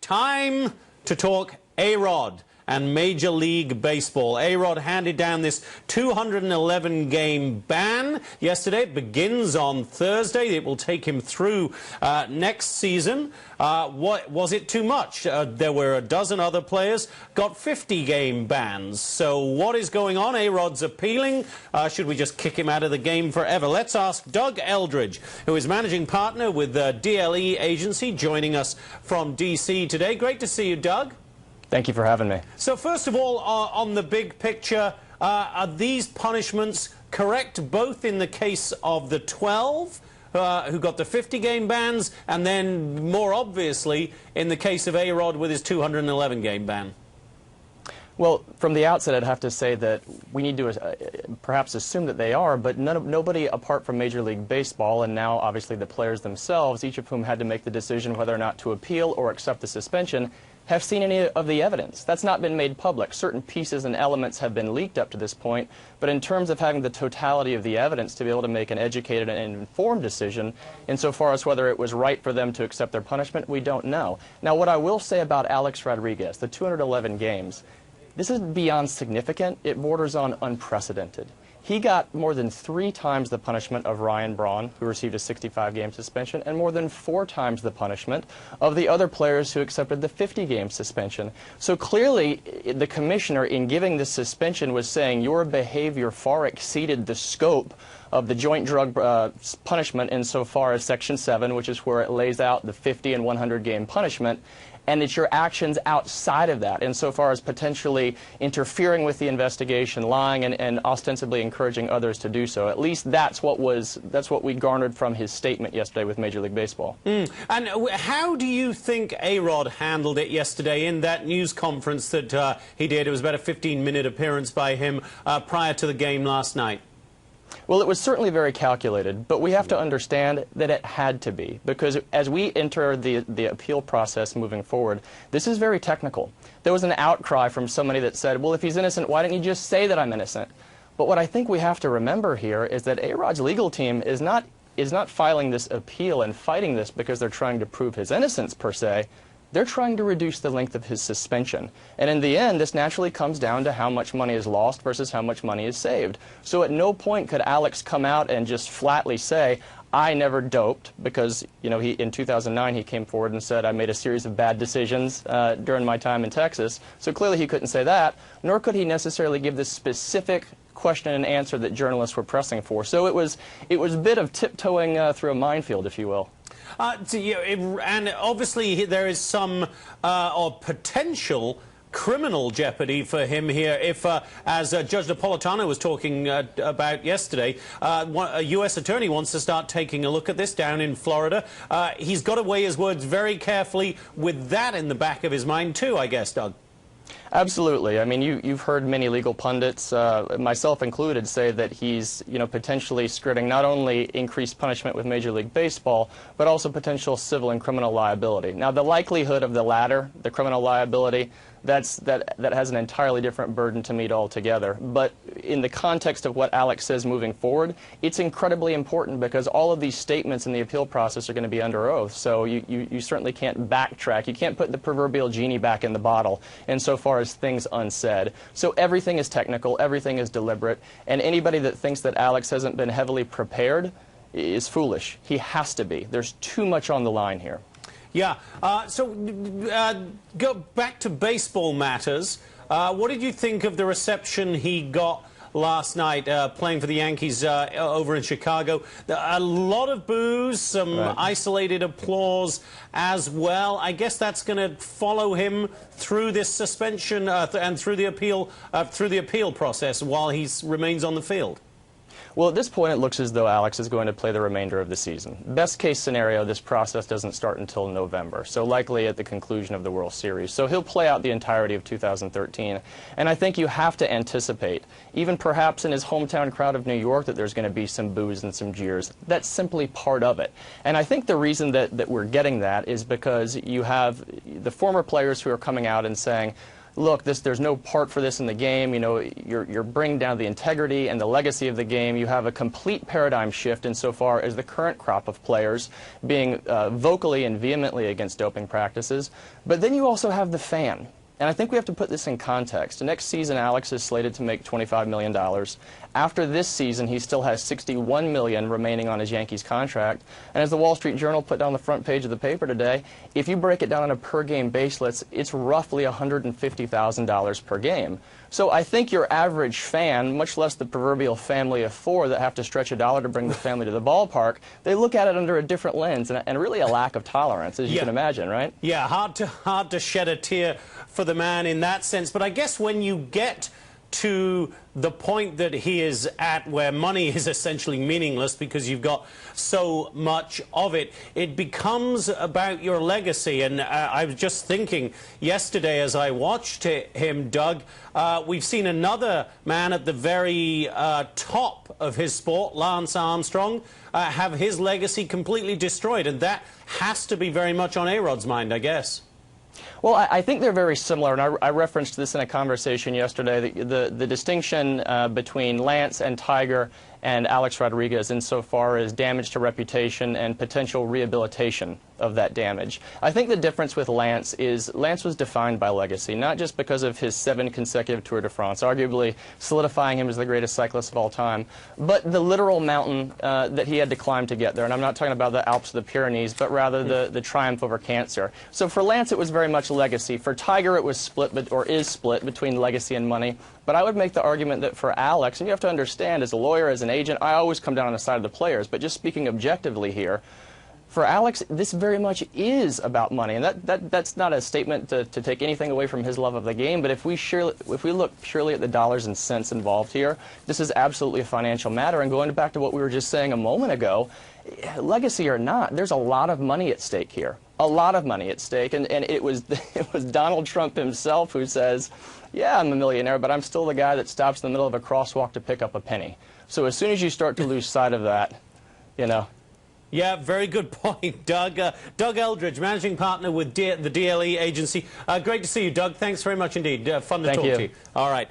Time to talk A-Rod and Major League Baseball. A-Rod handed down this 211-game ban yesterday. It begins on Thursday. It will take him through next season. What was it too much? There were a dozen other players got 50-game bans. So what is going on? A-Rod's appealing. Should we just kick him out of the game forever? Let's ask Doug Eldridge, who is managing partner with the DLE agency, joining us from D.C. today. Great to see you, Doug. Thank you for having me. So first of all, on the big picture, are these punishments correct both in the case of the 12 who got the 50-game bans, and then more obviously in the case of A-Rod with his 211-game ban? Well, from the outset, I'd have to say that we need to perhaps assume that they are, but nobody apart from Major League Baseball, and now obviously the players themselves, each of whom had to make the decision whether or not to appeal or accept the suspension, have seen any of the evidence. That's not been made public. Certain pieces and elements have been leaked up to this point, but in terms of having the totality of the evidence to be able to make an educated and informed decision insofar as whether it was right for them to accept their punishment, we don't know. Now, what I will say about Alex Rodriguez, the 211 games, this is beyond significant. It borders on unprecedented. He got more than 3 times the punishment of Ryan Braun, who received a 65-game suspension, and more than 4 times the punishment of the other players who accepted the 50-game suspension. So clearly, the commissioner, in giving this suspension, was saying your behavior far exceeded the scope of the joint drug punishment insofar as Section 7, which is where it lays out the 50 and 100-game punishment, and it's your actions outside of that, insofar as potentially interfering with the investigation, lying, and ostensibly encouraging others to do so. At least that's what we garnered from his statement yesterday with Major League Baseball. And how do you think A-Rod handled it yesterday in that news conference that he did? It was about a 15-minute appearance by him prior to the game last night. Well, it was certainly very calculated, but we have to understand that it had to be, because as we enter the appeal process moving forward, this is very technical. There was an outcry from somebody that said, well, if he's innocent, why didn't you just say that I'm innocent? But what I think we have to remember here is that A-Rod's legal team is not filing this appeal and fighting this because they're trying to prove his innocence, per se. They're trying to reduce the length of his suspension. And in the end, this naturally comes down to how much money is lost versus how much money is saved. So at no point could Alex come out and just flatly say, I never doped, because, you know, in 2009 he came forward and said, I made a series of bad decisions during my time in Texas. So clearly he couldn't say that, nor could he necessarily give the specific question and answer that journalists were pressing for. So it was a bit of tiptoeing through a minefield, if you will. And obviously there is some or potential criminal jeopardy for him here if, as Judge Napolitano was talking about yesterday, a U.S. attorney wants to start taking a look at this down in Florida. He's got to weigh his words very carefully with that in the back of his mind too, I guess, Doug. Absolutely. I mean, you've heard many legal pundits, myself included, say that he's, potentially skirting not only increased punishment with Major League Baseball, but also potential civil and criminal liability. Now, the likelihood of the latter, the criminal liability, that has an entirely different burden to meet altogether. But in the context of what Alex says moving forward, it's incredibly important because all of these statements in the appeal process are going to be under oath. So you certainly can't backtrack. You can't put the proverbial genie back in the bottle insofar as things unsaid. So everything is technical, everything is deliberate, and anybody that thinks that Alex hasn't been heavily prepared is foolish. He has to be. There's too much on the line here. Yeah. So go back to baseball matters. What did you think of the reception he got last night playing for the Yankees over in Chicago? A lot of boos, some isolated applause as well. I guess that's going to follow him through this suspension and through the appeal process while he remains on the field. Well, at this point, it looks as though Alex is going to play the remainder of the season. Best case scenario, this process doesn't start until November, so likely at the conclusion of the World Series. So he'll play out the entirety of 2013. And I think you have to anticipate, even perhaps in his hometown crowd of New York, that there's going to be some boos and some jeers. That's simply part of it. And I think the reason that we're getting that is because you have the former players who are coming out and saying, look, there's no part for this in the game. You know, you're bringing down the integrity and the legacy of the game. You have a complete paradigm shift insofar as the current crop of players being vocally and vehemently against doping practices. But then you also have the fan. And I think we have to put this in context. Next season, Alex is slated to make $25 million. After this season, he still has $61 million remaining on his Yankees contract. And as the Wall Street Journal put down the front page of the paper today, if you break it down on a per-game basis, it's roughly $150,000 per game. So I think your average fan, much less the proverbial family of four that have to stretch a dollar to bring the family to the ballpark, they look at it under a different lens and really a lack of tolerance, as you can imagine, right? Yeah, hard to shed a tear for the man in that sense. But I guess when you get to the point that he is at, where money is essentially meaningless because you've got so much of it, it becomes about your legacy. And I was just thinking yesterday as I watched him, Doug, we've seen another man at the very top of his sport, Lance Armstrong, have his legacy completely destroyed. And that has to be very much on A-Rod's mind, I guess. Well, I think they're very similar, and I referenced this in a conversation yesterday, the distinction between Lance and Tiger and Alex Rodriguez insofar as damage to reputation and potential rehabilitation of that damage. I think the difference with Lance is Lance was defined by legacy, not just because of his 7 consecutive Tour de France, arguably solidifying him as the greatest cyclist of all time, but the literal mountain that he had to climb to get there. And I'm not talking about the Alps or the Pyrenees, but rather the triumph over cancer. So for Lance, it was very much legacy. For Tiger, it was split, or is split, between legacy and money. But I would make the argument that for Alex, and you have to understand, as a lawyer, as an agent, I always come down on the side of the players, but just speaking objectively here, for Alex, this very much is about money, and that's not a statement to take anything away from his love of the game, but if we look purely at the dollars and cents involved here, this is absolutely a financial matter. And going back to what we were just saying a moment ago, legacy or not, there's a lot of money at stake here. A lot of money at stake, and it was Donald Trump himself who says, yeah, I'm a millionaire, but I'm still the guy that stops in the middle of a crosswalk to pick up a penny. So as soon as you start to lose sight of that, you know. Yeah, very good point, Doug. Doug Eldridge, managing partner with the DLE agency. Great to see you, Doug. Thanks very much indeed. Fun to talk to you. All right.